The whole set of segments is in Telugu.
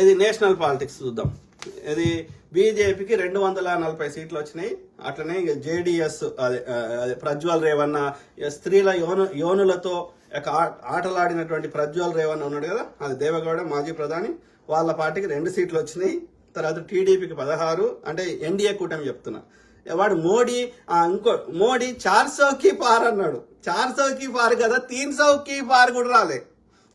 ఇది నేషనల్ పాలిటిక్స్ చూద్దాం. ఇది బీజేపీకి 240 సీట్లు వచ్చినాయి. అట్లనే ఇక జేడీఎస్ అదే ప్రజ్వల్ రేవన్న స్త్రీల యోనులతో ఆటలాడినటువంటి ప్రజ్వల్ రేవన్న ఉన్నాడు కదా, అది దేవగౌడ మాజీ ప్రధాని, వాళ్ళ పార్టీకి 2 సీట్లు వచ్చినాయి. తర్వాత టీడీపీకి 16, అంటే ఎన్డీఏ కూటమి చెప్తున్నా. వాడు మోడీ 400 కి పార్ అన్నాడు. 400 కి పార్ కదా, 300 కి పార్ కూడా రాలే,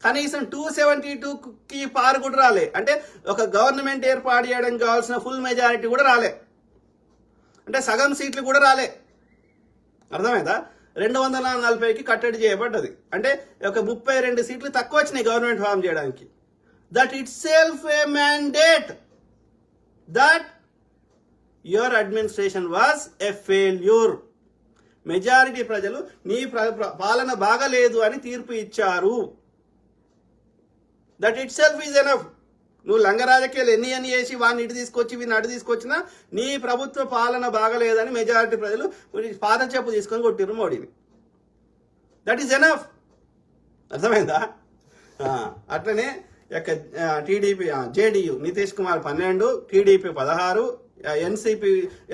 కనీసం 272 కి పార్ కూడా రాలే. అంటే ఒక గవర్నమెంట్ ఏర్పాటు చేయడానికి కావాల్సిన ఫుల్ మెజారిటీ కూడా రాలే, అంటే సగం సీట్లు కూడా రాలే. అర్థమైందా? 240కి కట్టడి చేయబడ్డది, అంటే ఒక 32 సీట్లు తక్కువ వచ్చినాయి గవర్నమెంట్ ఫామ్ చేయడానికి. That it self A mandate that your administration was a failure. Majority ప్రజలు నీ పాలన బాగలేదు అని తీర్పు ఇచ్చారు. That it self is enough. నువ్వు లంగ రాజకీయాలు ఎన్ని చేసి వాడిని ఇటు తీసుకొచ్చి వీడిని అటు తీసుకొచ్చినా నీ ప్రభుత్వ పాలన బాగలేదని మెజారిటీ ప్రజలు పాదం చెప్పు తీసుకొని కొట్టిరు మోడీని. That is enough. అర్థమైందా? అట్లనే TDP JDU Nitish Kumar 12, TDP 16,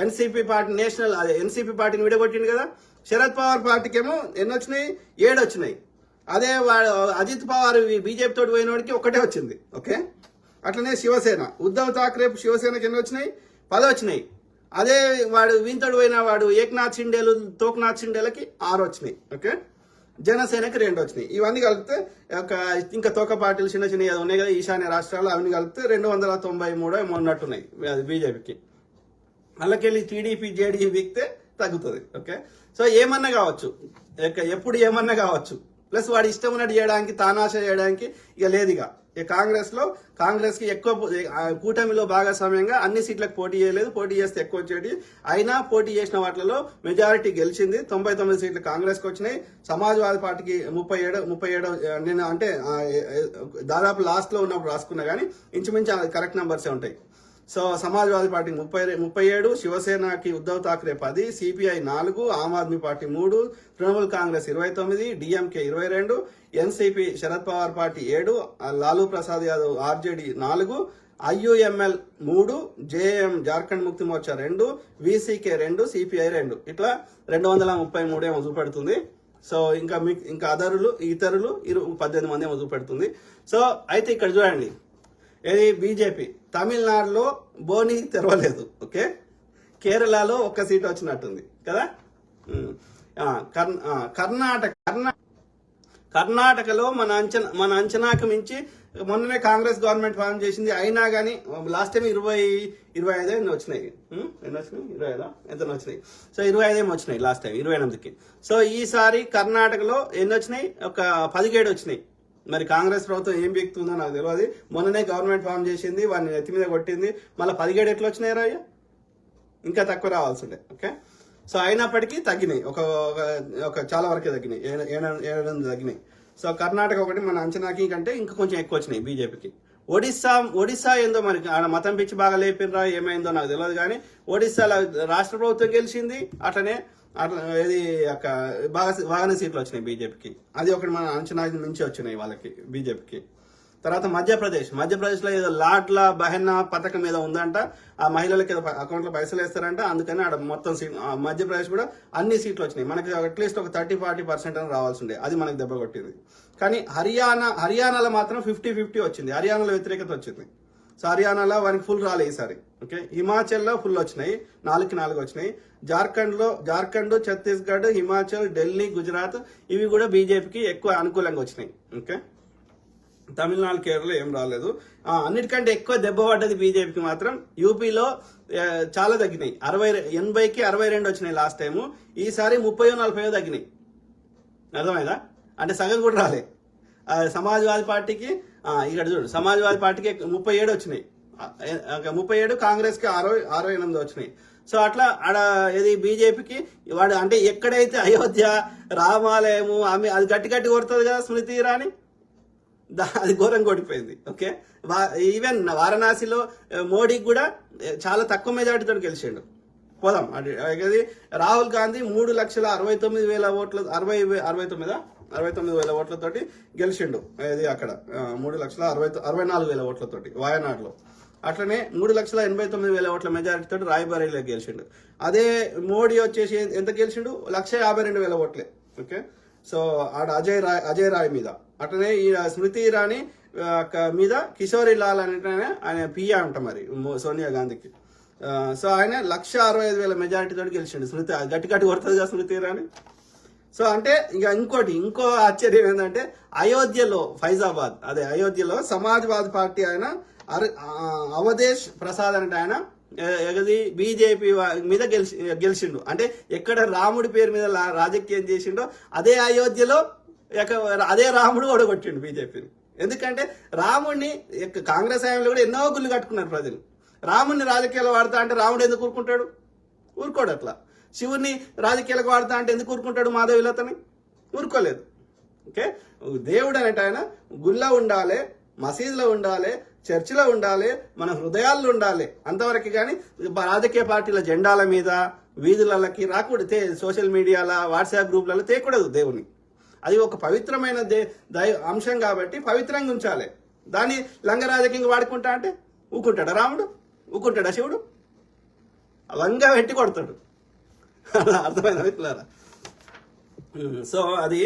NCP party national NCP పార్టీని విడగొట్టింది కదా. శరద్ పవార్ పార్టీకి ఏమో ఎన్ని వచ్చినాయి? 7 వచ్చినాయి. అదే అజిత్ పవార్ బీజేపీ తోటి పోయినోడికి 1 వచ్చింది. ఓకే. అట్లనే శివసేన ఉద్ధవ్ ఠాక్రే శివసేనకి ఎన్ని వచ్చినాయి? 10 వచ్చినాయి. అదే వాడు వీంతోడు పోయిన వాడు ఏక్నాథ్ షిండేలు తోక్నాథ్ షిండేలకి 6 వచ్చినాయి. ఓకే. జనసేనకి 2 వచ్చినాయి. ఇవన్నీ కలిపితే ఇంకా తోక పార్టీలు చిన్న చిన్న ఏదో ఉన్నాయి కదా ఈశాన్య రాష్ట్రాలు, అవన్నీ కలిపితే 293 ఏమో ఉన్నట్టున్నాయి అది బీజేపీకి. అలాకెళ్ళి టీడీపీ జేడీ వీక్తే తగ్గుతుంది. ఓకే. సో ఏమన్నా కావచ్చు, ఎప్పుడు ఏమన్నా కావచ్చు. ప్లస్ వాడి ఇష్టం ఉన్నట్టు చేయడానికి, తానాశ చేయడానికి ఇక లేదు. ఇక కాంగ్రెస్ కి ఎక్కువ కూటమిలో భాగస్వామ్యంగా అన్ని సీట్లకు పోటీ చేయలేదు. పోటీ చేస్తే ఎక్కువ వచ్చేటి. అయినా పోటీ చేసిన వాటిలో మెజారిటీ గెలిచింది. 99 సీట్లు కాంగ్రెస్ కి వచ్చినాయి. సమాజ్వాదీ పార్టీకి 37 నేను అంటే దాదాపు లాస్ట్ లో ఉన్నప్పుడు రాసుకున్నా కానీ ఇంచుమించు కరెక్ట్ నంబర్సే ఉంటాయి. సో సమాజ్వాదీ పార్టీకి 37, శివసేనకి Uddhav Thackeray 10, CPI 4, Aam Aadmi party 3, Trinamool Congress 29, DMK 22, NCP Sharad Pawar party 7, Lalu Prasad Yadav RJD 4, IUML 3, JM Jharkhand Mukti Morcha 2, VCK 2, CPI 2, ఇట్లా 233 ఏమో చూపెడుతుంది. సో ఇంకా ఇతరులు 18 మంది ఏమో చూపెడుతుంది. సో అయితే ఇక్కడ చూడండి, ఏది బీజేపీ తమిళనాడులో బోని తెరవలేదు. ఓకే. కేరళలో 1 సీట్ వచ్చినట్టుంది కదా. కర్ణాటకలో మన అంచనాకు మించి మొన్ననే కాంగ్రెస్ గవర్నమెంట్ ఫామ్ చేసింది. అయినా కానీ లాస్ట్ టైం 25 ఎన్ని వచ్చినాయి? ఎన్ని వచ్చినాయి? 25 ఎంత వచ్చినాయి? సో 25 ఏమి వచ్చినాయి లాస్ట్ టైం 28కి. సో ఈసారి కర్ణాటకలో ఎన్ని వచ్చినాయి? ఒక 17 వచ్చినాయి. మరి కాంగ్రెస్ ప్రభుత్వం ఏం వ్యక్తుందో నాకు తెలియదు. మొన్ననే గవర్నమెంట్ ఫామ్ చేసింది, వాడిని నెత్తి మీద కొట్టింది. మళ్ళీ 17 ఎట్లా వచ్చినాయి రాయ్యా? ఇంకా తక్కువ రావాల్సి ఉండే. ఓకే. సో అయినప్పటికీ తగ్గినాయి, ఒక చాలా వరకే తగ్గినాయి, 7 తగ్గినాయి. సో కర్ణాటక ఒకటి మన అంచనాకి కంటే ఇంకా కొంచెం ఎక్కువ వచ్చినాయి బీజేపీకి. ఒడిస్సా ఏందో మరి ఆడ మతం పిచ్చి బాగా లేపినరా ఏమైందో నాకు తెలియదు కానీ ఒడిస్సాలో రాష్ట్ర ప్రభుత్వం గెలిచింది. అట్లా ఇది బాగానే సీట్లు వచ్చినాయి బీజేపీకి. అది ఒకటి మన అంచనా మించి వచ్చినాయి వాళ్ళకి బీజేపీకి. తర్వాత మధ్యప్రదేశ్లో ఏదో లాడ్ల బహెన్న పథకం ఏదో ఉందంట. ఆ మహిళలకి ఏదో అకౌంట్లో పైసలు వేస్తారంట. అందుకని ఆడ మొత్తం మధ్యప్రదేశ్ కూడా అన్ని సీట్లు వచ్చినాయి. మనకి అట్లీస్ట్ ఒక 30-40% అని రావాల్సి ఉండే, అది మనకి దెబ్బ కొట్టింది. కానీ హర్యానాలో మాత్రం 50-50 వచ్చింది. హర్యానాలో వ్యతిరేకత వచ్చింది. సో హర్యానాలో వారికి ఫుల్ రాలే ఈసారి. ఓకే. హిమాచల్లో ఫుల్ వచ్చినాయి, 4కి 4 వచ్చినాయి. జార్ఖండ్, ఛత్తీస్గఢ్, హిమాచల్, ఢిల్లీ, గుజరాత్ ఇవి కూడా బీజేపీకి ఎక్కువ అనుకూలంగా వచ్చినాయి. ఓకే. తమిళనాడు, కేరళ ఏం రాలేదు. అన్నిటికంటే ఎక్కువ దెబ్బ పడ్డది బీజేపీకి మాత్రం యూపీలో చాలా తగ్గినాయి. 80కి 62 వచ్చినాయి లాస్ట్ టైము. ఈసారి 30-40 తగ్గినాయి. అర్థమైందా? అంటే సగం కూడా రాలే. సమాజ్వాదీ పార్టీకి ఇక్కడ చూడు, సమాజ్వాదీ పార్టీకి 37 వచ్చినాయి, 37, కాంగ్రెస్ కి 6-8 వచ్చినాయి. సో అట్లా ఆడ ఏది బీజేపీకి వాడు అంటే ఎక్కడైతే అయోధ్య, రామాలయము ఆమె అది గట్టి కొడుతుంది కదా స్మృతి ఇరానీ, అది ఘోరం కొట్టిపోయింది. ఓకే. ఈవెన్ వారణాసిలో మోడీకి కూడా చాలా తక్కువ మెజార్టీతో గెలిచిండు. పోదాం. అది రాహుల్ గాంధీ 3,69,000 ఓట్లు, 69 69,000 ఓట్లతోటి గెలిచిండు. ఇది అక్కడ 3,64,000 ఓట్లతోటి వాయనాడులో. అట్లనే 3,89,000 ఓట్ల మెజారిటీ తోటి రాయ్బరేలీలో గెలిచిండు. అదే మోడీ వచ్చేసి ఎంత గెలిచిండు? 1,52,000 ఓట్లే. ఓకే, సో ఆడ అజయ్ రాయ్ మీద. అట్లనే ఈ స్మృతి ఇరానీ మీద కిషోరి లాల్ అనే ఆయన పిఏ అంట మరి సోనియా గాంధీకి. సో ఆయన 1,65,000 మెజారిటీ తోటి గెలిచిండు. స్మృతి గట్టి కొడుతుంది కదా స్మృతి ఇరానీ. సో అంటే ఇంకో ఆశ్చర్యం ఏంటంటే అయోధ్యలో ఫైజాబాద్ అయోధ్యలో సమాజ్వాదీ పార్టీ ఆయన అవధేష్ ప్రసాద్ అంటే ఆయన బీజేపీ మీద గెలిచిండు. అంటే ఎక్కడ రాముడి పేరు మీద రాజకీయం చేసిండో అదే అయోధ్యలో అదే రాముడు ఓడగొట్టిండు బీజేపీని. ఎందుకంటే రాముడిని కాంగ్రెస్ హయాంలో కూడా ఎన్నో గుళ్ళు కట్టుకున్నారు ప్రజలు. రాముడిని రాజకీయాలు వాడతా అంటే రాముడు ఎందుకు ఊరుకుంటాడు? ఊరుకోడు. అట్లా శివుడిని రాజకీయాలకు వాడతా అంటే ఎందుకు ఊరుకుంటాడు? మాధవిలతని ఊరుకోలేదు. ఓకే, దేవుడు అనేట ఆయన గుళ్ళో ఉండాలి, మసీదులో ఉండాలి, చర్చిలో ఉండాలి, మన హృదయాల్లో ఉండాలి అంతవరకు. కానీ రాజకీయ పార్టీల జెండాల మీద వీధులకి రాకూడదు, సోషల్ మీడియాల వాట్సాప్ గ్రూపులలో తేకూడదు దేవుని. అది ఒక పవిత్రమైన అంశం కాబట్టి పవిత్రంగా ఉంచాలి. దాన్ని లంగ రాజకీయంగా వాడుకుంటా అంటే ఊకుంటాడా రాముడు? ఊకుంటాడా శివుడు? లంగా పెట్టి కొడతాడు. అర్థమైన వ్యక్తులారా. సో అది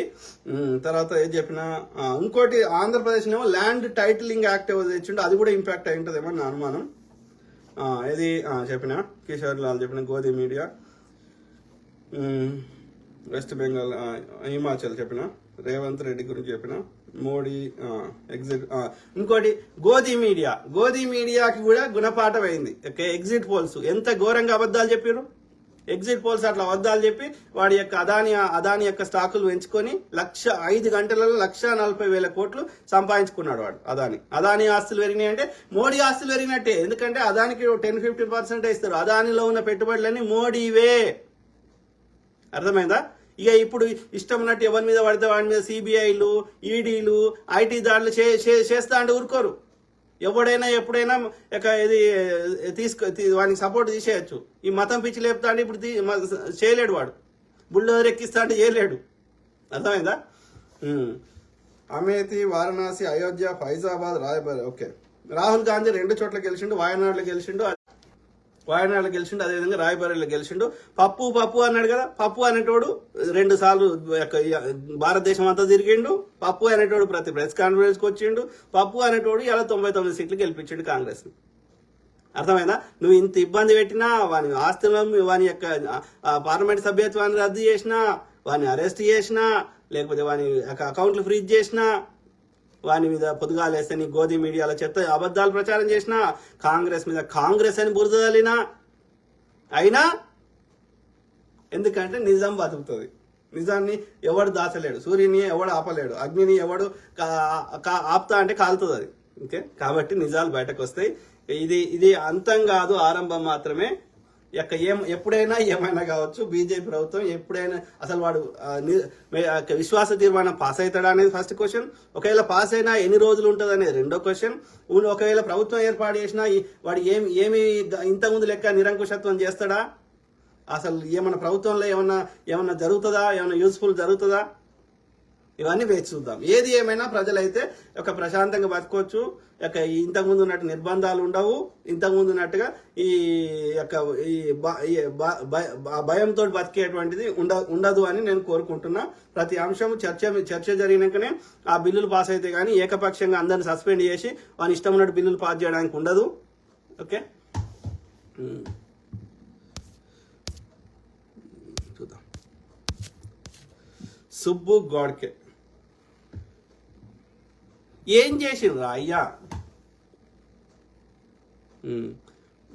తర్వాత ఏం చెప్పినా ఇంకోటి ఆంధ్రప్రదేశ్ ఏమో ల్యాండ్ టైటిలింగ్ యాక్ట్ ఏదో తెచ్చిండు, అది కూడా ఇంపాక్ట్ అయి ఉంటుందేమో నా అనుమానం. ఇది చెప్పిన కిషోర్ లాల్ చెప్పిన గోధి మీడియా, వెస్ట్ బెంగాల్ హిమాచల్ చెప్పిన రేవంత్ రెడ్డి గురించి చెప్పిన మోడీ ఇంకోటి గోధి మీడియాకి కూడా గుణపాఠం అయింది. ఎగ్జిట్ పోల్స్ ఎంత ఘోరంగా అబద్ధాలు చెప్పారు. ఎగ్జిట్ పోల్స్ అట్లా అబద్ధాలు చెప్పి వాడి యొక్క అదాని యొక్క స్టాకులు పెంచుకొని 5 గంటలలో 1,40,000 కోట్లు సంపాదించుకున్నాడు వాడు. అదాని ఆస్తులు పెరిగినాయి అంటే మోడీ ఆస్తులు పెరిగినట్టే. ఎందుకంటే అదానికి 10-15% ఇస్తారు. అదానిలో ఉన్న పెట్టుబడులన్నీ మోడీవే. అర్థమైందా? ఇక ఇప్పుడు ఇష్టం ఉన్నట్టు ఎవరి మీద పడితే వాడి మీద సిబిఐలు, ఈడీలు, ఐటీ దాడులు చేస్తా అంటే ఊరుకోరు. ఎవడైనా ఎప్పుడైనా ఇది వానికి సపోర్ట్ తీసేయచ్చు. ఈ మతం పిచ్చి లేపుతా అంటే ఇప్పుడు చేయలేడు వాడు. బుల్డోజర్ ఎక్కిస్తా అంటే చేయలేడు. అర్థమైందా? అమేథీ, వారణాసి, అయోధ్య, ఫైజాబాద్, రాయ్బరేలీ. ఓకే, రాహుల్ గాంధీ 2 చోట్ల గెలిచిండు. వాయనాడులో గెలిచిండు, అదేవిధంగా రాయ్బరేలీలో గెలిచిండు. పప్పు అన్నాడు కదా. పప్పు అనేటోడు 2 సార్లు భారతదేశం అంతా తిరిగిండు. పప్పు అనేటోడు ప్రతి ప్రెస్ కాన్ఫరెన్స్కి వచ్చిండు. పప్పు అనేటోడు ఇలా 99 సీట్లు గెలిపించిండు కాంగ్రెస్. అర్థమైందా? నువ్వు ఇంత ఇబ్బంది పెట్టినా, వాని ఆస్తులను, వాని యొక్క పార్లమెంట్ సభ్యత్వాన్ని రద్దు చేసినా, వాని అరెస్ట్ చేసినా, లేకపోతే వాని అకౌంట్లు ఫ్రీజ్ చేసినా, వాని మీద పొద్దుగాలేస్తే నీ గోధి మీడియాలో చెత్త అబద్ధాలు ప్రచారం చేసినా, కాంగ్రెస్ మీద కాంగ్రెస్ అని బురద చల్లినా, అయినా ఎందుకంటే నిజం బతుకుతుంది. నిజాన్ని ఎవడు దాచలేడు, సూర్యుని ఎవడు ఆపలేడు, అగ్నిని ఎవడు ఆపుతా అంటే కాలుతుంది అది. ఓకే, కాబట్టి నిజాలు బయటకు వస్తాయి. ఇది అంతం కాదు, ఆరంభం మాత్రమే. ఎప్పుడైనా ఏమైనా కావచ్చు. బీజేపీ ప్రభుత్వం ఎప్పుడైనా అసలు వాడు విశ్వాస తీర్మానం పాస్ అవుతాడా అనేది ఫస్ట్ క్వశ్చన్. ఒకవేళ పాస్ అయినా ఎన్ని రోజులు ఉంటుంది అనేది రెండో క్వశ్చన్. ఒకవేళ ప్రభుత్వం ఏర్పాటు చేసినా వాడు ఏమి ఇంతకుముందు లెక్క నిరంకుశత్వం చేస్తాడా? అసలు ఏమన్నా ప్రభుత్వంలో ఏమన్నా జరుగుతుందా? ఏమన్నా యూస్ఫుల్ జరుగుతుందా? ఇవన్నీ వేచి చూద్దాం. ఏది ఏమైనా ప్రజలైతే ఒక ప్రశాంతంగా బతకొచ్చు. ఇంతకుముందు ఉన్నట్టు నిర్బంధాలు ఉండవు. ఇంతకుముందు ఉన్నట్టుగా భయంతో బతికేటువంటిది ఉండదు అని నేను కోరుకుంటున్నా. ప్రతి అంశం చర్చ జరిగినాకనే ఆ బిల్లులు పాస్ అయితే కానీ ఏకపక్షంగా అందరిని సస్పెండ్ చేసి వాని ఇష్టం ఉన్నట్టు బిల్లులు పాస్ చేయడానికి ఉండదు. ఓకే, చూద్దాం. సుబ్బు గోడ్కే ఏం చేసిండ్రు అయ్యా?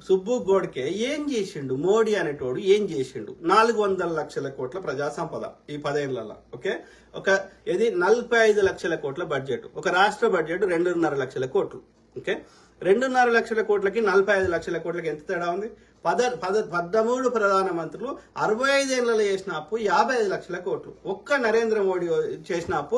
సుబ్బు గోడ్కే ఏం చేసిండు? మోడీ అనేటోడు ఏం చేసిండు? 400 లక్షల కోట్ల ప్రజా సంపద ఈ 10 ఏళ్లలో. ఓకే, 45 లక్షల కోట్ల బడ్జెట్. ఒక రాష్ట్ర బడ్జెట్ 2.5 లక్షల కోట్లు. ఓకే, 2.5 లక్షల కోట్లకి 45 లక్షల కోట్లకి ఎంత తేడా ఉంది? 13 ప్రధానమంత్రులు 65 ఏళ్లలో చేసిన అప్పు 55 లక్షల కోట్లు. ఒక్క నరేంద్ర మోడీ చేసిన అప్పు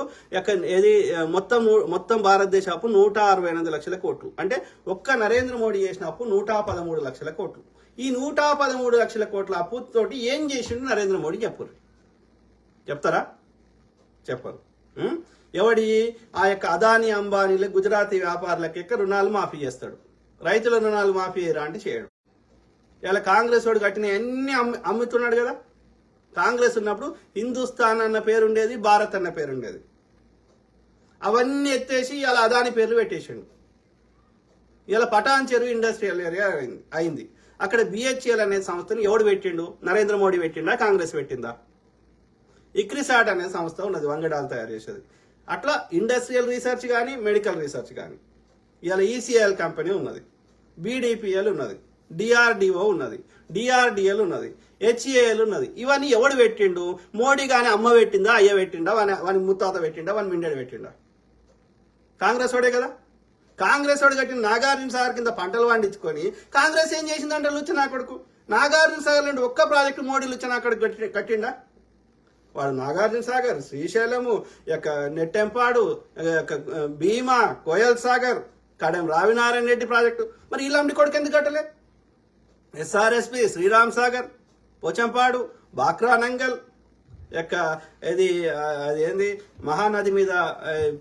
మొత్తం భారతదేశ అప్పు 168 లక్షల కోట్లు. అంటే ఒక్క నరేంద్ర మోడీ చేసిన అప్పు 113 లక్షల కోట్లు. ఈ 113 లక్షల కోట్ల అప్పుతోటి ఏం చేసిండు నరేంద్ర మోడీ? చెప్తారా? చెప్పరు. ఎవడి ఆ యొక్క అదానీ అంబానీలు గుజరాతీ వ్యాపారులకు యొక్క రుణాలు మాఫీ చేస్తాడు. రైతుల రుణాలు మాఫీ చేయరా అంటే చేయడు. ఇలా కాంగ్రెస్ వాడు కట్టిన అన్ని అమ్ముతున్నాడు కదా. కాంగ్రెస్ ఉన్నప్పుడు హిందుస్థాన్ అన్న పేరు ఉండేది, భారత్ అన్న పేరు ఉండేది. అవన్నీ ఎత్తేసి ఇలా అదాని పేర్లు పెట్టేసిండు. ఇలా పటాన్ చెరువు ఇండస్ట్రియల్ ఏరియా అయింది. అక్కడ బిహెచ్ఎల్ అనే సంస్థను ఎవడు పెట్టిండు? నరేంద్ర మోడీ పెట్టిండా, కాంగ్రెస్ పెట్టిందా? ఇక్రిసాట్ అనే సంస్థ ఉన్నది, వంగడాలు తయారు చేసేది. అట్లా ఇండస్ట్రియల్ రీసెర్చ్ కానీ, మెడికల్ రీసెర్చ్ కానీ. ఇలా ఈసీఎల్ కంపెనీ ఉన్నది, బీడీపీఎల్ ఉన్నది, డిఆర్డిఓ ఉన్నది, డిఆర్డిఎల్ ఉన్నది, హెచ్ఏఎల్ ఉన్నది. ఇవన్నీ ఎవడు పెట్టిండు? మోడీ కానీ అమ్మ పెట్టిందా, అయ్య పెట్టిండా, వాని ముత్తాత పెట్టిండా, వాని మిండెడు పెట్టిండా? కాంగ్రెస్ వాడే కదా. కాంగ్రెస్ వాడు కట్టిన నాగార్జున సాగర్ కింద పంటలు పండించుకొని కాంగ్రెస్ ఏం చేసిందంటే లుచ్చనా కొడుకు నాగార్జున సాగర్ నుండి ఒక్క ప్రాజెక్టు మోడీ లుచ్చనా కొడుకు కట్టిండా? వాడు నాగార్జున సాగర్, శ్రీశైలము, యొక్క నెట్టెంపాడు, భీమా, కోయల్ సాగర్, కడెం రావినారాయణ రెడ్డి ప్రాజెక్టు. మరి ఇలాంటి కొడుకు ఎందుకు కట్టలే? ఎస్ఆర్ఎస్పి, శ్రీరామ్ సాగర్, పోచంపాడు, బాక్రా నంగల్, యొక్క ఇది అదేంది మహానది మీద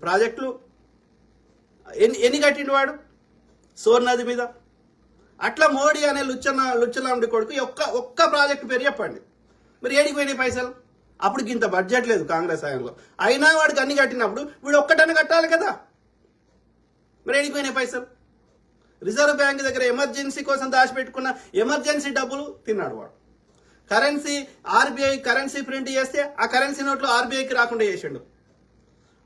ప్రాజెక్టులు ఎన్ని కట్టిండు వాడు? సోర్ నది మీద. అట్లా మోడీ అనే లుచ్చలాంటి కొడుకు ఒక్క ప్రాజెక్టు పేరు చెప్పండి. మరి ఏడికి పోయినాయి పైసలు? అప్పుడు ఇంత బడ్జెట్ లేదు కాంగ్రెస్ హయాంలో. అయినా వాడికి అన్ని కట్టినప్పుడు వీడు ఒక్కటన్నా కట్టాలి కదా. మరి ఏడికి పోయినాయి పైసలు? రిజర్వ్ బ్యాంక్ దగ్గర ఎమర్జెన్సీ కోసం దాచిపెట్టుకున్న ఎమర్జెన్సీ డబ్బులు తిన్నాడు వాడు. కరెన్సీ ఆర్బీఐ కరెన్సీ ప్రింట్ చేస్తే ఆ కరెన్సీ నోట్లు ఆర్బీఐకి రాకుండా చేసిండు.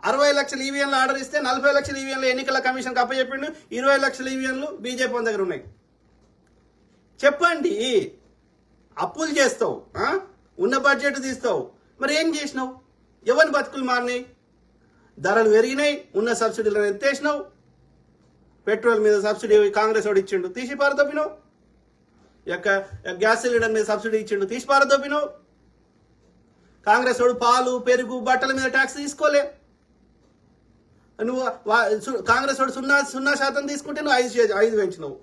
60 లక్షల ఈవీఎంలు ఆర్డర్ ఇస్తే 40 లక్షల ఈవీఎంలు ఎన్నికల కమిషన్కి అప్పచెప్పిండు. 20 లక్షల ఈవీఎంలు బీజేపీ దగ్గర ఉన్నాయి. చెప్పండి, అప్పులు చేస్తావు, ఉన్న బడ్జెట్ తీస్తావు, మరి ఏం చేసినావు? ఎవరిని బతుకులు మారినాయి? ధరలు పెరిగినాయి, ఉన్న సబ్సిడీలను ఎత్తేసినావు. పెట్రోల్ మీద సబ్సిడీ కాంగ్రెస్ వాడు ఇచ్చిండు, తీసి పారదొప్పినావు. గ్యాస్ సిలిండర్ మీద సబ్సిడీ ఇచ్చిండు, తీసి పారదొప్పినావు. కాంగ్రెస్ వాడు పాలు, పెరుగు, బట్టల మీద ట్యాక్స్ తీసుకోలే. నువ్వు కాంగ్రెస్ వాడు 0% తీసుకుంటే నువ్వు 5 పెంచినావు.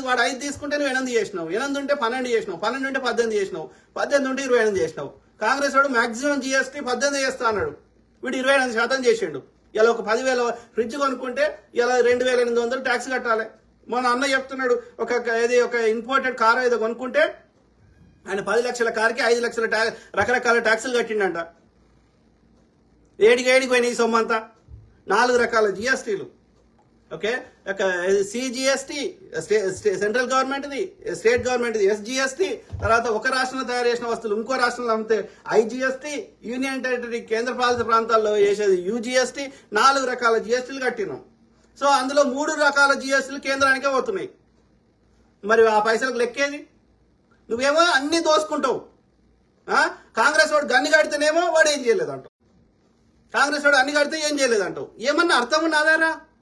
వాడు 5 తీసుకుంటే నువ్వు 8 చేసినావు. 8 ఉంటే 12 చేసినావు. 12 ఉంటే 18 చేసినావు. 18 ఉంటే 28 చేసినావు. కాంగ్రెస్ వాడు మాక్సిమం జీఎస్టీ 18 చేస్తా అన్నాడు, వీడు 28% చేసిండు. ఇలా ఒక 10,000 ఫ్రిడ్జ్ కొనుక్కుంటే ఇలా 2,800 ట్యాక్స్ కట్టాలి. మన అన్న చెప్తున్నాడు, ఒక ఇంపోర్టెడ్ కార్ ఏదో కొనుక్కుంటే ఆయన 10 లక్షల కార్కి 5 లక్షల రకరకాల ట్యాక్సులు కట్టిండంట. ఏడికి పోయినాయి సొమ్మంతా? 4 రకాల జిఎస్టీలు. ఓకే, సిజిఎస్టీ సెంట్రల్ గవర్నమెంట్ది, స్టేట్ గవర్నమెంట్ది ఎస్జిఎస్టీ, తర్వాత ఒక రాష్ట్రంలో తయారు చేసిన వస్తువులు ఇంకో రాష్ట్రంలో అమ్మితే ఐజిఎస్టీ, యూనియన్ టెరిటరీ కేంద్ర పాలిత ప్రాంతాల్లో చేసేది యూజిఎస్టీ. 4 రకాల జిఎస్టీలు కట్టినాం. సో అందులో 3 రకాల జిఎస్టీలు కేంద్రానికే పోతున్నాయి. మరి ఆ పైసలకు లెక్కేది? నువ్వేమో అన్ని దోసుకుంటావు. కాంగ్రెస్ వాడు గన్ని కడితేనేమో వాడు ఏం చేయలేదంటావు, కాంగ్రెస్ వాడు అన్ని కడితే ఏం చేయలేదంటావు. ఏమన్నా అర్థం ఉన్నదారా?